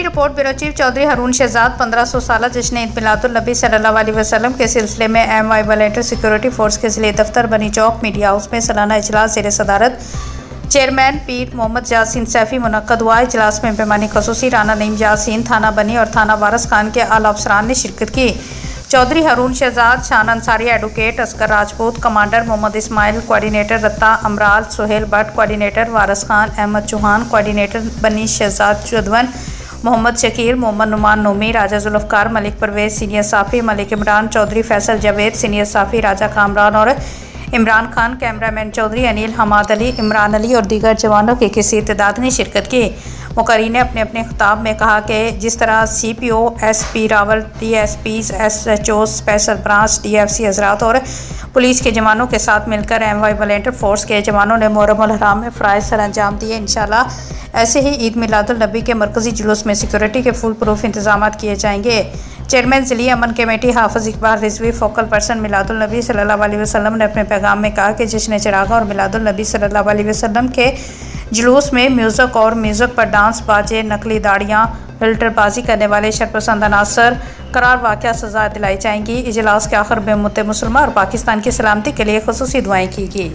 Report bureau chief Chaudhary Haroon Shahzad 1500 साल जश्न ईद मिलादुन्नबी सल्लल्लाहु अलैहि वसल्लम के सिलसिले में MY वॉलंटियर सिक्योरिटी फोर्स के ज़िले दफ्तर बनी चौक मीडिया हाउस में सालाना इजलास ज़ेर सदारत चेयरमैन पीर मोहम्मद यासीन सैफी मुनक्कद हुआ। इजलास में पैमानी खसूसी राना नईम यासीन, थाना बनी और थाना वारस खान के आला अफसरान ने शिरकत की। Chaudhary Haroon Shahzad, Shan Ansari, advocate Asghar Rajput, commander Mohammad Ismail, coordinator Ratta Amral, Suhail Bhatt, coordinator Waris Khan, Ahmed Chauhan, coordinator Bani Shahzad Chudwan, Mohammad Shakeel, Mohammad Numan Noomi, Raja Zulfiqar, Malik Parvez, senior साफ़ी, मलिक इमरान, चौधरी फैसल जावेद, सीनियर साफ़ी, राजा कामरान और इमरान खान, कैमरामैन चौधरी अनिल, हमाद अली, इमरान अली और दीगर जवानों की किसी तादाद ने शिरकत की। मुकर्रीन ने अपने अपने खिताब में कहा कि जिस तरह CPO, SP Rawal, DSPs, SHO, special branch, DFC हजरात और पुलिस के जवानों के साथ मिलकर MY वॉलंटियर फोर्स के जवानों ने मुहर्रम उल हराम में फ़राइज़ सर अंजाम दिए। इंशाअल्लाह ऐसे ही ईद मिलादुन्नबी के मरकज़ी जुलूस में सिक्योरिटी के फुल प्रूफ इंतजाम किए जाएंगे। चेयरमैन ज़िली अमन कमेटी हाफिज़ इकबाल रिजवी फोकल पर्सन मिलादुन्नबी सल्लल्लाहु अलैहि वसल्लम ने अपने पैगाम में कहा कि जश्न चिरागा और मिलादुन्नबी सल्लल्लाहु अलैहि वसल्लम के जुलूस में म्यूज़िक पर डांस, बाजे, नकली दाड़ियाँ, फिल्टरबाजी करने वाले शरपसंद अनासर करार वाक़या सज़ा दिलाई जाएंगी। इजलास के आखिर में मुल्क मुसलमान और पाकिस्तान की सलामती के लिए ख़ुसूसी दुआएँ की गई।